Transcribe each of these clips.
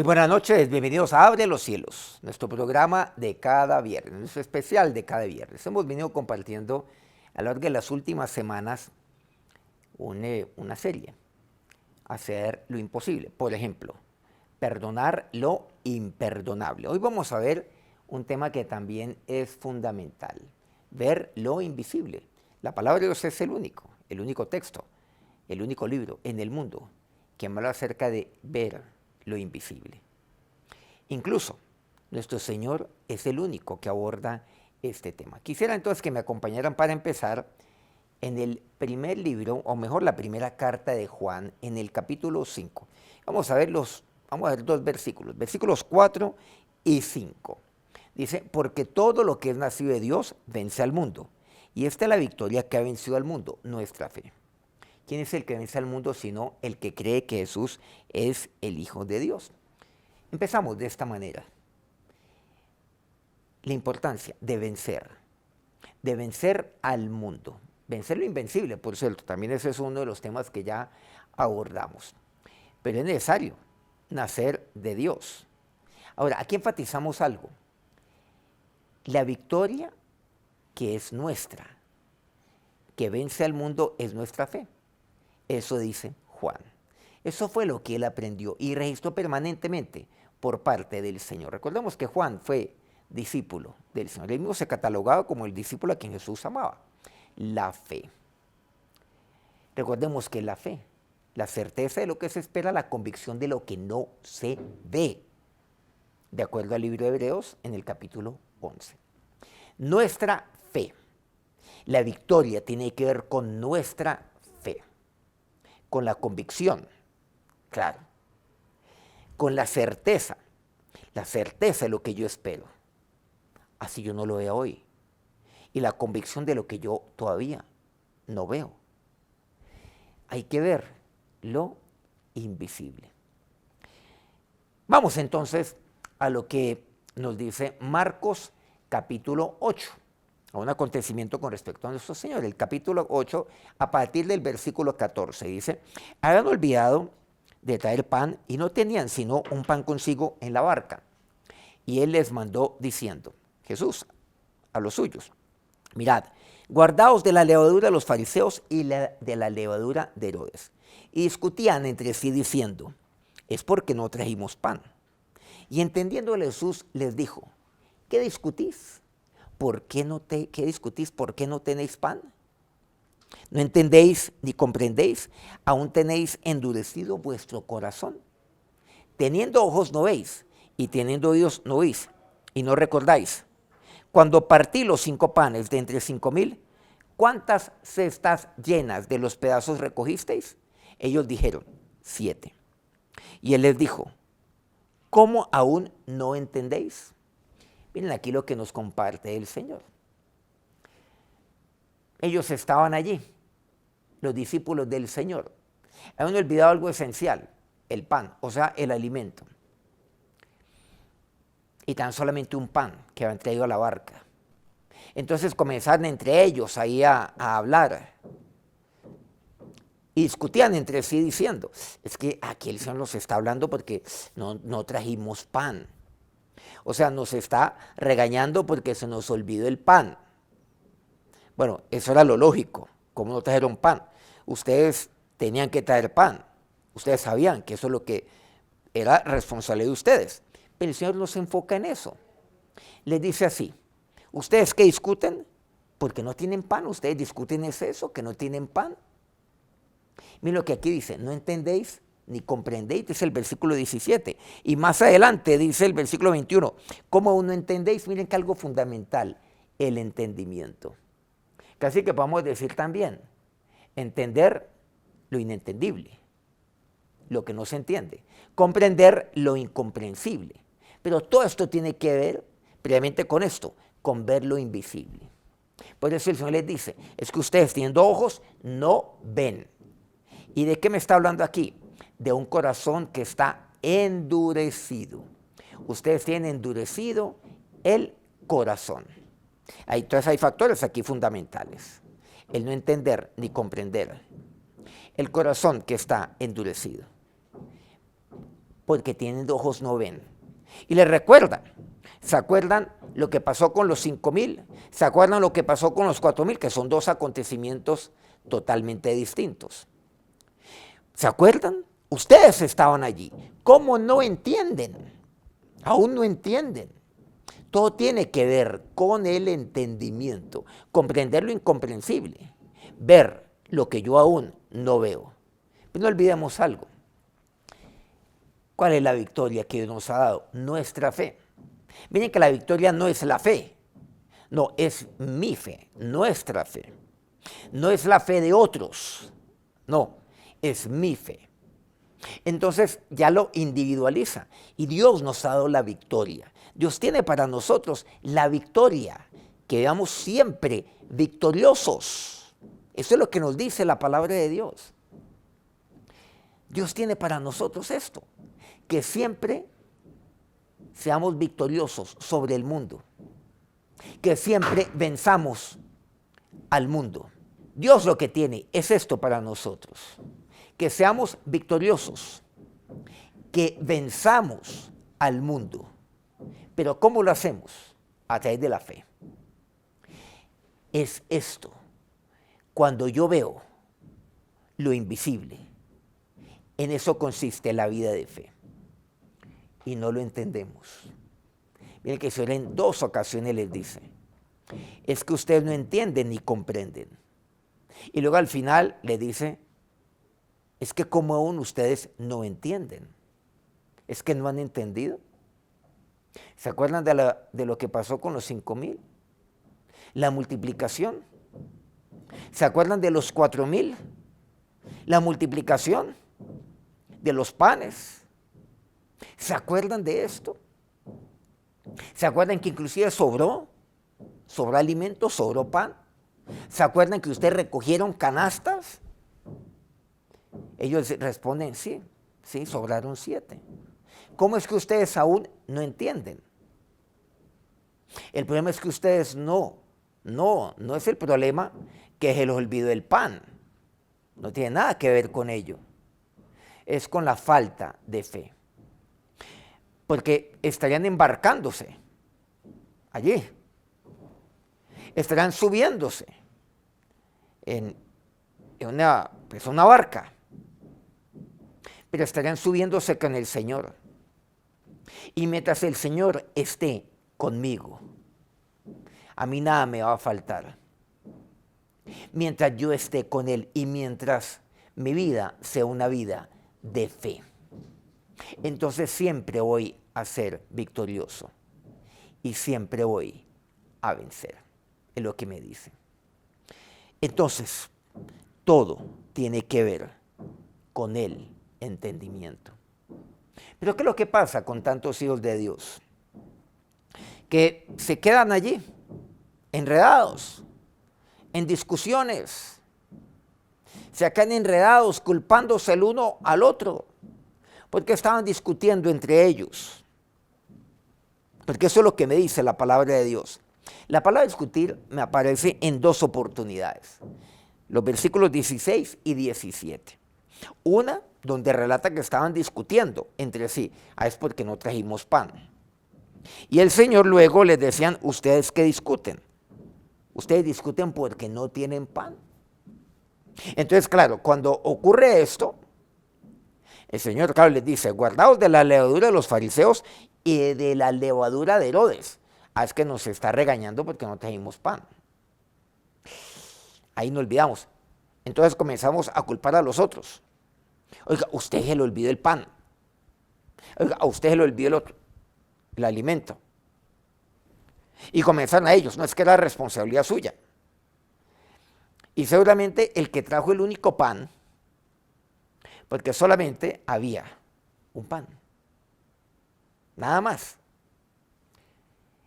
Muy buenas noches, bienvenidos a Abre los Cielos, nuestro programa de cada viernes, nuestro especial de cada viernes. Hemos venido compartiendo a lo largo de las últimas semanas una serie, hacer lo imposible. Por ejemplo, perdonar lo imperdonable. Hoy vamos a ver un tema que también es fundamental, ver lo invisible. La palabra de Dios es el único texto, el único libro en el mundo que habla acerca de ver lo invisible. Incluso nuestro Señor es el único que aborda este tema. Quisiera entonces que me acompañaran para empezar en el primer libro, o mejor la primera carta de Juan, en el capítulo 5. Vamos a ver dos versículos, versículos 4 y 5. Dice, porque todo lo que es nacido de Dios vence al mundo. Y esta es la victoria que ha vencido al mundo, nuestra fe. ¿Quién es el que vence al mundo sino el que cree que Jesús es el Hijo de Dios? Empezamos de esta manera. La importancia de vencer al mundo. Vencer lo invencible, por cierto, también ese es uno de los temas que ya abordamos. Pero es necesario nacer de Dios. Ahora, aquí enfatizamos algo. La victoria que es nuestra, que vence al mundo, es nuestra fe. Eso dice Juan. Eso fue lo que él aprendió y registró permanentemente por parte del Señor. Recordemos que Juan fue discípulo del Señor. Él mismo se catalogaba como el discípulo a quien Jesús amaba. La fe. Recordemos que la fe, la certeza de lo que se espera, la convicción de lo que no se ve. De acuerdo al libro de Hebreos en el capítulo 11. Nuestra fe. La victoria tiene que ver con nuestra fe. Con la convicción, claro, con la certeza de lo que yo espero, así yo no lo veo hoy, y la convicción de lo que yo todavía no veo. Hay que ver lo invisible. Vamos entonces a lo que nos dice Marcos capítulo 8. A un acontecimiento con respecto a nuestro Señor. El capítulo 8, a partir del versículo 14, dice, habían olvidado de traer pan y no tenían sino un pan consigo en la barca. Y él les mandó diciendo, Jesús, a los suyos, mirad, guardaos de la levadura de los fariseos y de la levadura de Herodes. Y discutían entre sí diciendo, es porque no trajimos pan. Y entendiendo Jesús les dijo, ¿qué discutís? ¿Qué discutís? ¿Por qué no tenéis pan? ¿No entendéis ni comprendéis? ¿Aún tenéis endurecido vuestro corazón? Teniendo ojos no veis, y teniendo oídos no oís, y no recordáis. Cuando partí los 5 panes de entre 5,000, ¿cuántas cestas llenas de los pedazos recogisteis? Ellos dijeron, 7. Y él les dijo, ¿cómo aún no entendéis? Miren aquí lo que nos comparte el Señor. Ellos estaban allí, los discípulos del Señor. Habían olvidado algo esencial, el pan, o sea, el alimento. Y tan solamente un pan que habían traído a la barca. Entonces comenzaron entre ellos ahí a hablar. Y discutían entre sí diciendo, es que aquí el Señor nos está hablando porque no trajimos pan. O sea, nos está regañando porque se nos olvidó el pan. Bueno, eso era lo lógico. ¿Cómo no trajeron pan? Ustedes tenían que traer pan. Ustedes sabían que eso es lo que era responsabilidad de ustedes. Pero el Señor no se enfoca en eso. Les dice así, ¿ustedes qué discuten? Porque no tienen pan. Ustedes discuten es eso, que no tienen pan. Miren lo que aquí dice, ¿no entendéis ni comprendéis? Dice el versículo 17. Y más adelante dice el versículo 21. ¿Cómo aún no entendéis? Miren que algo fundamental, el entendimiento. Casi que podemos decir también, entender lo inentendible, lo que no se entiende. Comprender lo incomprensible. Pero todo esto tiene que ver previamente con esto, con ver lo invisible. Por eso el Señor les dice, es que ustedes teniendo ojos no ven. ¿Y de qué me está hablando aquí? De un corazón que está endurecido. Ustedes tienen endurecido el corazón. Entonces hay factores aquí fundamentales. El no entender ni comprender. El corazón que está endurecido. porque tienen ojos no ven. Y les recuerdan, ¿se acuerdan lo que pasó con los 5,000? ¿Se acuerdan lo que pasó con los 4,000? Que son dos acontecimientos totalmente distintos. ¿Se acuerdan? Ustedes estaban allí. ¿Cómo no entienden? Aún no entienden. Todo tiene que ver con el entendimiento, comprender lo incomprensible, ver lo que yo aún no veo. Pero no olvidemos algo. ¿Cuál es la victoria que Dios nos ha dado? Nuestra fe. Miren que la victoria no es la fe, no, es mi fe, nuestra fe. No es la fe de otros, no, es mi fe. Entonces ya lo individualiza y Dios nos ha dado la victoria. Dios tiene para nosotros la victoria, que veamos siempre victoriosos. Eso es lo que nos dice la palabra de Dios. Dios tiene para nosotros esto, que siempre seamos victoriosos sobre el mundo, que siempre venzamos al mundo. Dios lo que tiene es esto para nosotros, que seamos victoriosos, que venzamos al mundo. Pero ¿cómo lo hacemos? A través de la fe. Es esto, cuando yo veo lo invisible, en eso consiste la vida de fe. Y no lo entendemos. Miren que el Señor en 2 ocasiones les dice, es que ustedes no entienden ni comprenden. Y luego al final le dice, es que como aún ustedes no entienden, es que no han entendido. ¿Se acuerdan de lo que pasó con los 5,000? La multiplicación. ¿Se acuerdan de los 4,000? La multiplicación de los panes. ¿Se acuerdan de esto? ¿Se acuerdan que inclusive sobró alimento, sobró pan? ¿Se acuerdan que ustedes recogieron canastas? Ellos responden, sí, sobraron 7. ¿Cómo es que ustedes aún no entienden? El problema es que ustedes no es el problema que se les olvidó el pan. No tiene nada que ver con ello. Es con la falta de fe. Porque estarían embarcándose allí. Estarán subiéndose en una barca. Pero estarían subiéndose con el Señor. Y mientras el Señor esté conmigo, a mí nada me va a faltar. Mientras yo esté con Él y mientras mi vida sea una vida de fe, entonces siempre voy a ser victorioso y siempre voy a vencer, es lo que me dice. Entonces, todo tiene que ver con el entendimiento. Pero ¿qué es lo que pasa con tantos hijos de Dios? Que se quedan allí, enredados, en discusiones, se quedan enredados, culpándose el uno al otro, porque estaban discutiendo entre ellos. Porque eso es lo que me dice la palabra de Dios. La palabra discutir me aparece en 2 oportunidades, los versículos 16 y 17. Una donde relata que estaban discutiendo entre sí, es porque no trajimos pan. Y el Señor luego les decían, ¿ustedes qué discuten? Ustedes discuten porque no tienen pan. Entonces, claro, cuando ocurre esto, el Señor, claro, les dice, guardaos de la levadura de los fariseos y de la levadura de Herodes. Es que nos está regañando porque no trajimos pan. Ahí no olvidamos. Entonces comenzamos a culpar a los otros. Oiga, usted se le olvidó el pan. Oiga, a usted se le olvidó el otro, el alimento. Y comenzaron a ellos, no es que era responsabilidad suya. Y seguramente el que trajo el único pan, porque solamente había un pan, nada más.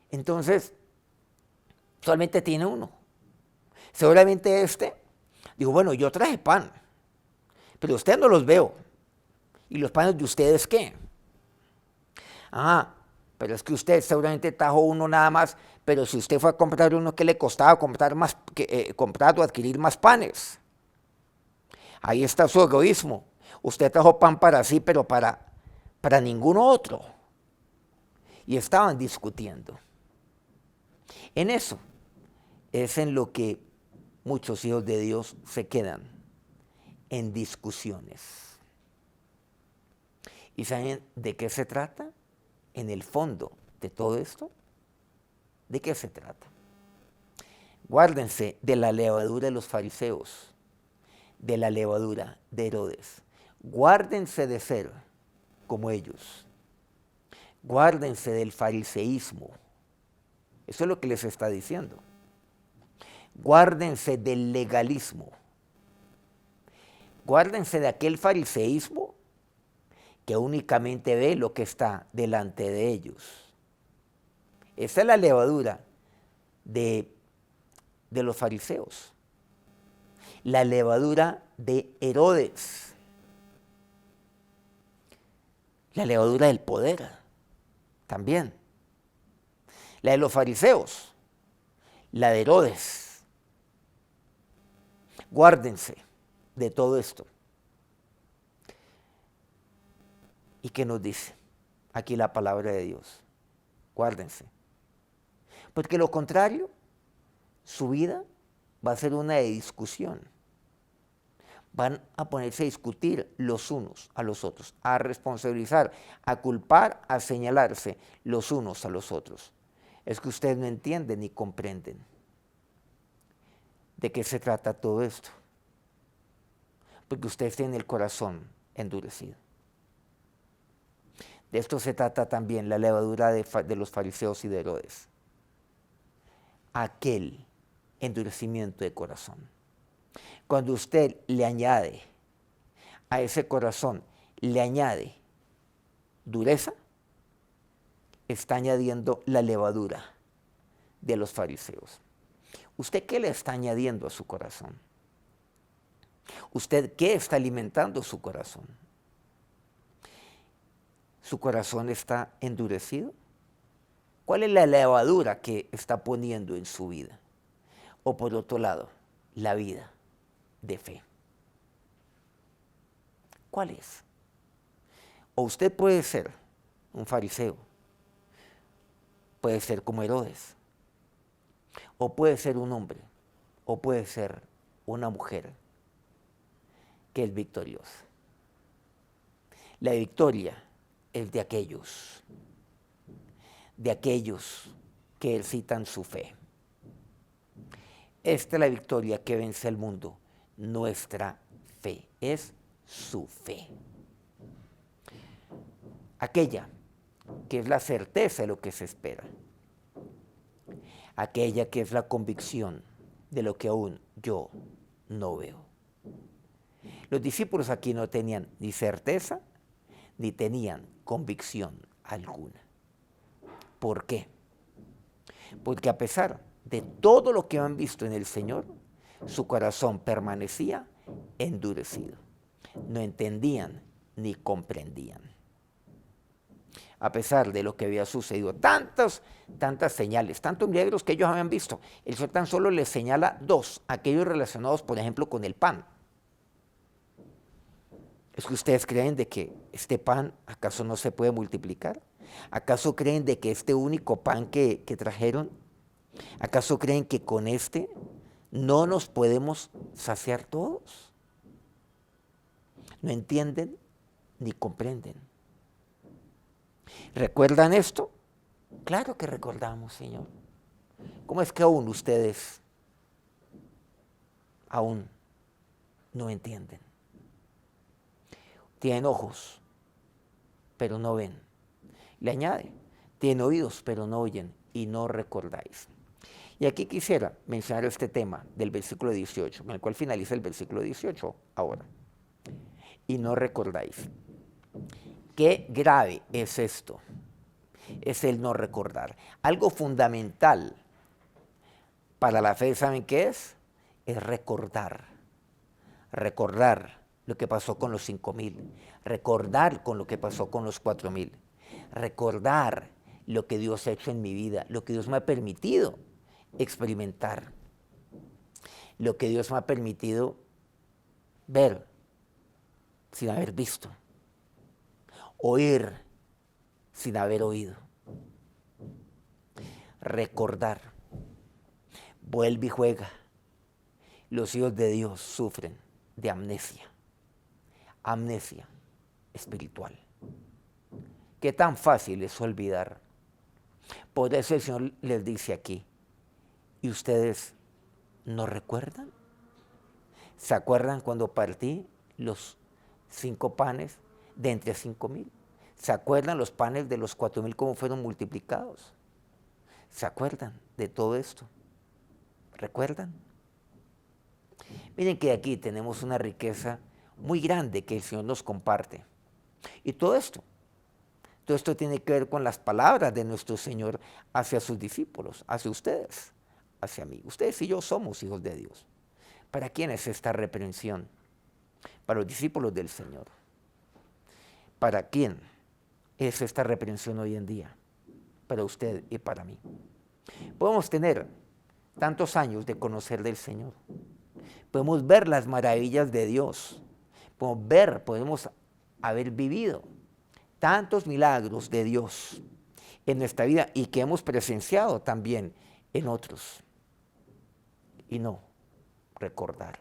Entonces, solamente tiene uno. Seguramente digo, bueno, yo traje pan, pero ustedes no los veo. ¿Y los panes de ustedes qué? Pero es que usted seguramente trajo uno nada más, pero si usted fue a comprar uno, ¿qué le costaba comprar o adquirir más panes? Ahí está su egoísmo. Usted trajo pan para sí, pero para para ninguno otro. Y estaban discutiendo. En eso es en lo que muchos hijos de Dios se quedan, en discusiones. ¿Y saben de qué se trata? En el fondo de todo esto, ¿de qué se trata? Guárdense de la levadura de los fariseos, de la levadura de Herodes. Guárdense de ser como ellos. Guárdense del fariseísmo. Eso es lo que les está diciendo. Guárdense del legalismo. Guárdense de aquel fariseísmo que únicamente ve lo que está delante de ellos. Esa es la levadura de los fariseos. La levadura de Herodes. La levadura del poder también. La de los fariseos. La de Herodes. Guárdense de todo esto. ¿Y qué nos dice aquí la palabra de Dios? Guárdense. Porque lo contrario, su vida va a ser una de discusión. Van a ponerse a discutir los unos a los otros, a responsabilizar, a culpar, a señalarse los unos a los otros. Es que ustedes no entienden ni comprenden de qué se trata todo esto. Porque ustedes tienen el corazón endurecido. De esto se trata también la levadura de los fariseos y de Herodes. Aquel endurecimiento de corazón. Cuando usted le añade a ese corazón, le añade dureza, está añadiendo la levadura de los fariseos. ¿Usted qué le está añadiendo a su corazón? ¿Usted qué está alimentando su corazón? ¿Su corazón está endurecido? ¿Cuál es la levadura que está poniendo en su vida? O por otro lado, la vida de fe. ¿Cuál es? O usted puede ser un fariseo, puede ser como Herodes, o puede ser un hombre, o puede ser una mujer que es victoriosa. La victoria es de aquellos que ejercitan su fe. Esta es la victoria que vence al mundo. Nuestra fe es su fe. Aquella que es la certeza de lo que se espera. Aquella que es la convicción de lo que aún yo no veo. Los discípulos aquí no tenían ni certeza ni tenían convicción alguna. ¿Por qué? Porque a pesar de todo lo que han visto en el Señor, su corazón permanecía endurecido. No entendían ni comprendían. A pesar de lo que había sucedido, tantas señales, tantos milagros que ellos habían visto, el Señor tan solo les señala dos, aquellos relacionados, por ejemplo, con el pan. ¿Es que ustedes creen de que este pan acaso no se puede multiplicar? ¿Acaso creen de que este único pan que trajeron, acaso creen que con este no nos podemos saciar todos? No entienden ni comprenden. ¿Recuerdan esto? Claro que recordamos, Señor. ¿Cómo es que aún ustedes aún no entienden? Tienen ojos, pero no ven. Le añade, tienen oídos, pero no oyen y no recordáis. Y aquí quisiera mencionar este tema del versículo 18, con el cual finaliza el versículo 18 ahora. Y no recordáis. Qué grave es esto. Es el no recordar. Algo fundamental para la fe, ¿saben qué es? Es recordar. Recordar lo que pasó con los 5,000. Recordar con lo que pasó con los 4,000. Recordar lo que Dios ha hecho en mi vida, lo que Dios me ha permitido experimentar, lo que Dios me ha permitido ver sin haber visto, oír sin haber oído. Recordar. Vuelve y juega. Los hijos de Dios sufren de amnesia. Amnesia espiritual. Qué tan fácil es olvidar. Por eso el Señor les dice aquí, ¿y ustedes no recuerdan? ¿Se acuerdan cuando partí los 5 panes de entre 5,000? ¿Se acuerdan los panes de los 4,000 cómo fueron multiplicados? ¿Se acuerdan de todo esto? ¿Recuerdan? Miren que aquí tenemos una riqueza muy grande que el Señor nos comparte. Y todo esto tiene que ver con las palabras de nuestro Señor hacia sus discípulos, hacia ustedes, hacia mí. Ustedes y yo somos hijos de Dios. ¿Para quién es esta reprensión? Para los discípulos del Señor. ¿Para quién es esta reprensión hoy en día? Para usted y para mí. Podemos tener tantos años de conocer del Señor. Podemos ver las maravillas de Dios. Podemos haber vivido tantos milagros de Dios en nuestra vida y que hemos presenciado también en otros. Y no recordar.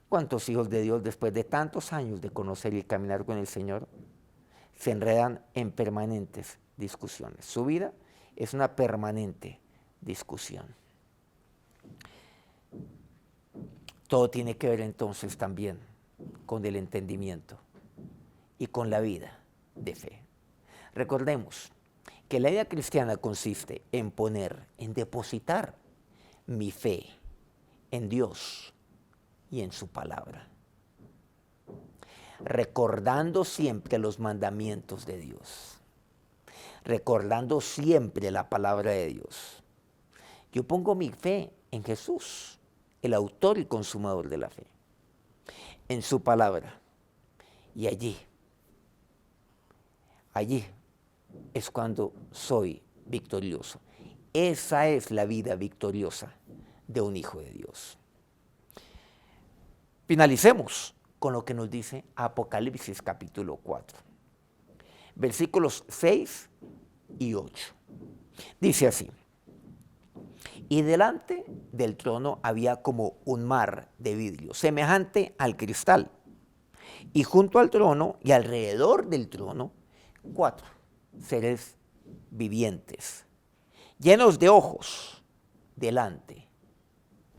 ¿Cuántos hijos de Dios después de tantos años de conocer y caminar con el Señor se enredan en permanentes discusiones? Su vida es una permanente discusión. Todo tiene que ver entonces también con el entendimiento y con la vida de fe. Recordemos que la vida cristiana consiste en depositar mi fe en Dios y en su palabra, recordando siempre los mandamientos de Dios, recordando siempre la palabra de Dios. Yo pongo mi fe en Jesús, el autor y consumador de la fe, en su palabra, y allí es cuando soy victorioso. Esa es la vida victoriosa de un hijo de Dios. Finalicemos con lo que nos dice Apocalipsis capítulo 4, versículos 6 y 8. Dice así: y delante del trono había como un mar de vidrio, semejante al cristal, y junto al trono y alrededor del trono 4 seres vivientes, llenos de ojos, delante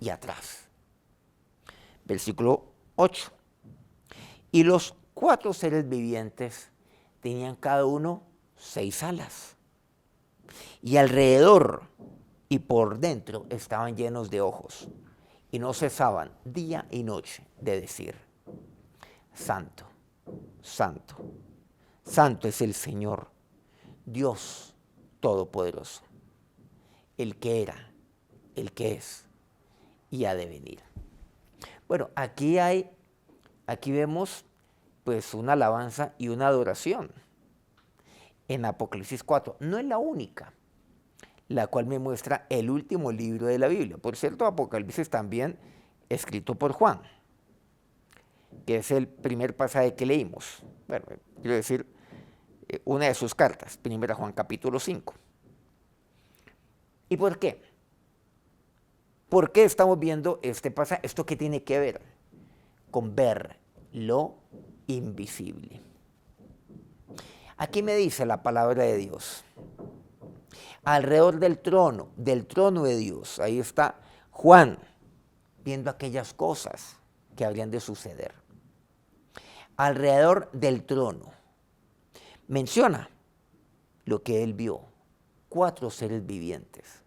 y atrás. Versículo 8. Y los 4 seres vivientes tenían cada uno 6 alas, y alrededor y por dentro estaban llenos de ojos, y no cesaban día y noche de decir: Santo, Santo, Santo es el Señor, Dios Todopoderoso, el que era, el que es y ha de venir. Bueno, aquí vemos pues una alabanza y una adoración en Apocalipsis 4. No es la única, la cual me muestra el último libro de la Biblia. Por cierto, Apocalipsis también escrito por Juan, que es el primer pasaje que leímos. Bueno, quiero decir, una de sus cartas, primera Juan capítulo 5. ¿Y por qué? ¿Por qué estamos viendo este pasaje? ¿Esto qué tiene que ver? Con ver lo invisible. Aquí me dice la palabra de Dios: alrededor del trono de Dios, ahí está Juan, viendo aquellas cosas que habrían de suceder. Alrededor del trono, menciona lo que él vio, 4 seres vivientes.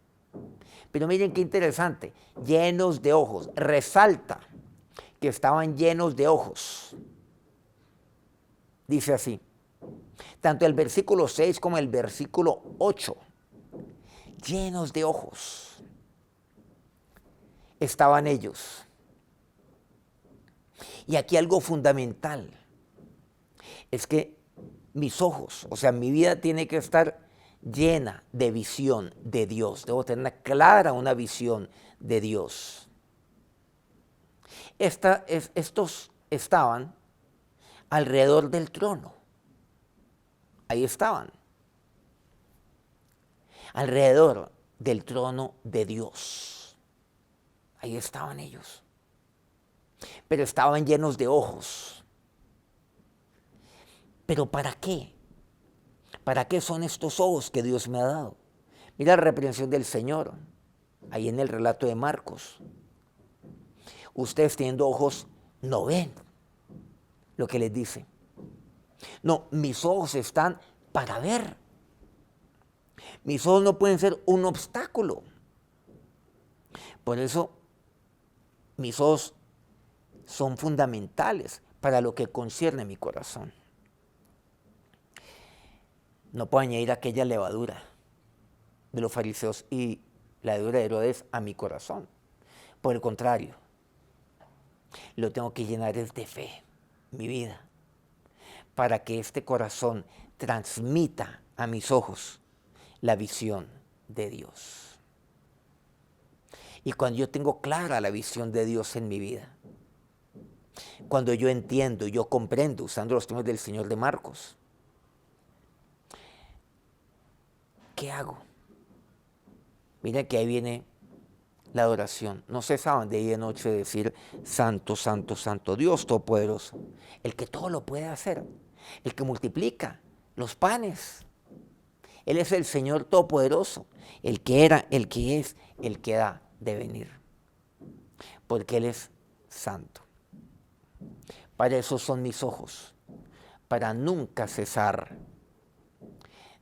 Pero miren qué interesante, llenos de ojos, resalta que estaban llenos de ojos. Dice así, tanto el versículo 6 como el versículo 8, llenos de ojos estaban ellos. Y aquí algo fundamental es que mis ojos, o sea, mi vida tiene que estar llena de visión de Dios. Debo tener clara una visión de Dios. Estos estaban alrededor del trono. Ahí estaban, alrededor del trono de Dios. Ahí estaban ellos, pero estaban llenos de ojos. ¿Pero para qué? ¿Para qué son estos ojos que Dios me ha dado? Mira la reprensión del Señor, ahí en el relato de Marcos. Ustedes teniendo ojos no ven lo que les dice. No, mis ojos están para ver. Mis ojos no pueden ser un obstáculo. Por eso, mis ojos son fundamentales para lo que concierne mi corazón. No puedo añadir aquella levadura de los fariseos y la levadura de Herodes a mi corazón. Por el contrario, lo tengo que llenar es de fe, mi vida, para que este corazón transmita a mis ojos la visión de Dios. Y cuando yo tengo clara la visión de Dios en mi vida, cuando yo entiendo, yo comprendo, usando los términos del Señor de Marcos, ¿qué hago? Miren que ahí viene la adoración. No cesaban de día y de noche decir, santo, santo, santo, Dios Todopoderoso, el que todo lo puede hacer, el que multiplica los panes. Él es el Señor Todopoderoso, el que era, el que es, el que da de venir, porque Él es santo. Para eso son mis ojos, para nunca cesar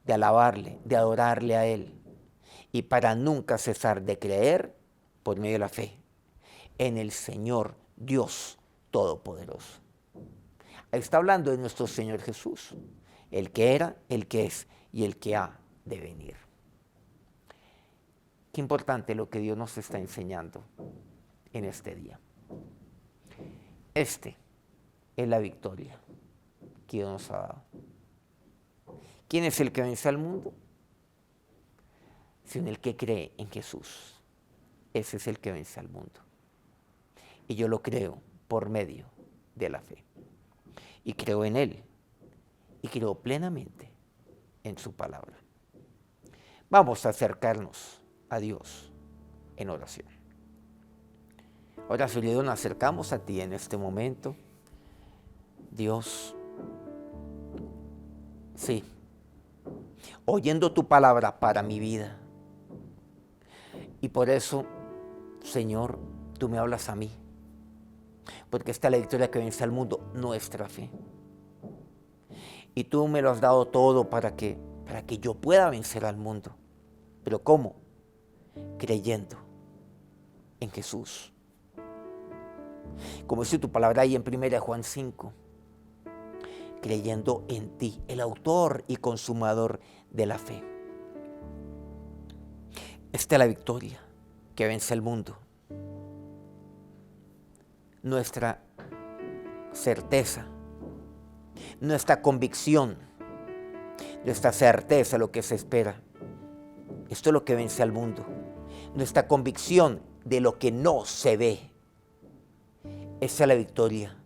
de alabarle, de adorarle a Él, y para nunca cesar de creer por medio de la fe en el Señor Dios Todopoderoso. Ahí está hablando de nuestro Señor Jesús, el que era, el que es y el que ha de venir. Qué importante lo que Dios nos está enseñando en este día. Este es la victoria que Dios nos ha dado. ¿Quién es el que vence al mundo? Sino el que cree en Jesús. Ese es el que vence al mundo. Y yo lo creo por medio de la fe. Y creo en Él. Y creo plenamente en su palabra. Vamos a acercarnos a Dios en oración. Ahora, Señor, nos acercamos a ti en este momento. Dios, sí, oyendo tu palabra para mi vida. Y por eso, Señor, tú me hablas a mí. Porque esta es la victoria que vence al mundo, nuestra fe. Y tú me lo has dado todo para que yo pueda vencer al mundo. ¿Pero cómo? Creyendo en Jesús. Como dice tu palabra ahí en 1 Juan 5. Creyendo en ti, el autor y consumador de la fe. Esta es la victoria que vence el mundo. Nuestra certeza, nuestra convicción, nuestra certeza, lo que se espera. Esto es lo que vence al mundo. Nuestra convicción de lo que no se ve. Esa es la victoria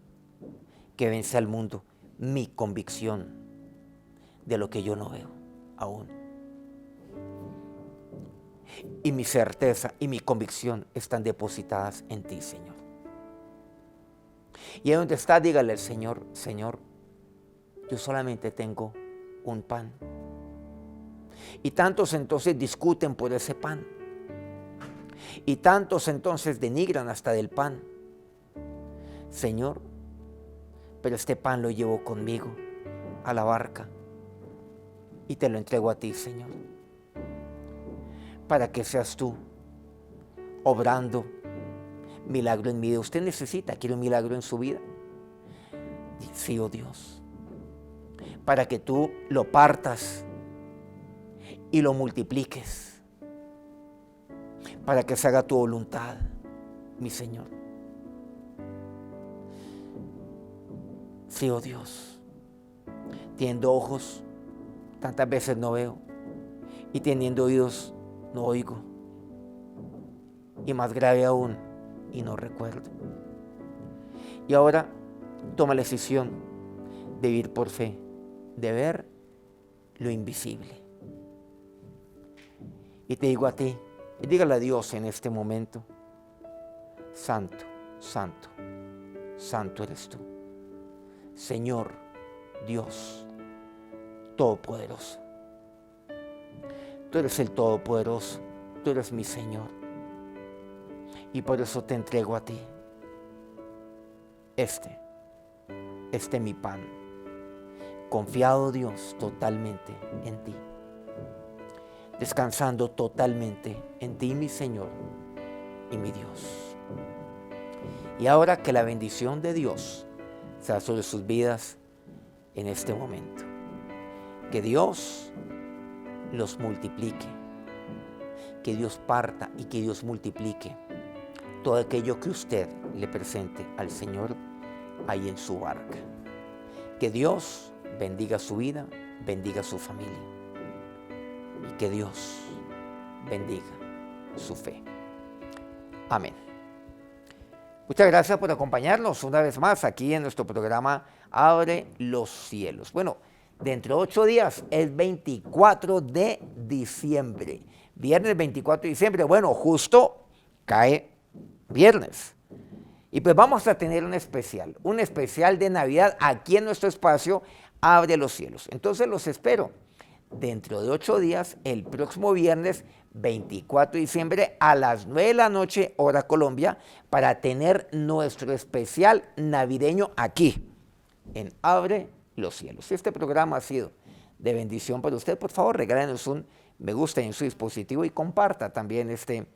que vence al mundo. Mi convicción de lo que yo no veo aún. Y mi certeza y mi convicción están depositadas en ti, Señor. Y ahí donde está, dígale al Señor, Señor, yo solamente tengo un pan. Y tantos entonces discuten por ese pan. Y tantos entonces denigran hasta del pan. Señor, pero este pan lo llevo conmigo a la barca y te lo entrego a ti, Señor, para que seas tú obrando milagro en mi vida. Usted necesita, quiere un milagro en su vida. Sí, oh Dios, para que tú lo partas y lo multipliques, para que se haga tu voluntad, mi Señor. Sí, oh Dios, teniendo ojos, tantas veces no veo, y teniendo oídos, no oigo, y más grave aún, y no recuerdo. Y ahora toma la decisión de vivir por fe, de ver lo invisible. Y te digo a ti, y dígale a Dios en este momento, santo, santo, santo eres tú. Señor, Dios, Todopoderoso. Tú eres el Todopoderoso, tú eres mi Señor. Y por eso te entrego a ti este mi pan. Confiado, Dios, totalmente en ti. Descansando totalmente en ti, mi Señor y mi Dios. Y ahora que la bendición de Dios sea sobre sus vidas en este momento. Que Dios los multiplique. Que Dios parta y que Dios multiplique todo aquello que usted le presente al Señor ahí en su barca. Que Dios bendiga su vida, bendiga su familia. Y que Dios bendiga su fe. Amén. Muchas gracias por acompañarnos una vez más aquí en nuestro programa Abre los Cielos. Bueno, dentro de 8 días es 24 de diciembre. Viernes 24 de diciembre. Bueno, justo cae viernes. Y pues vamos a tener un especial de Navidad aquí en nuestro espacio Abre los Cielos. Entonces los espero dentro de 8 días, el próximo viernes 24 de diciembre a las 9 de la noche, hora Colombia, para tener nuestro especial navideño aquí en Abre los Cielos. Si este programa ha sido de bendición para usted, por favor, regálenos un me gusta en su dispositivo y comparta también este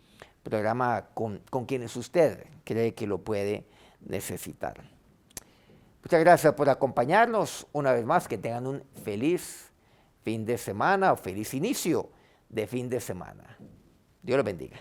programa con quienes usted cree que lo puede necesitar. Muchas gracias por acompañarnos una vez más. Que tengan un feliz fin de semana o feliz inicio de fin de semana. Dios los bendiga.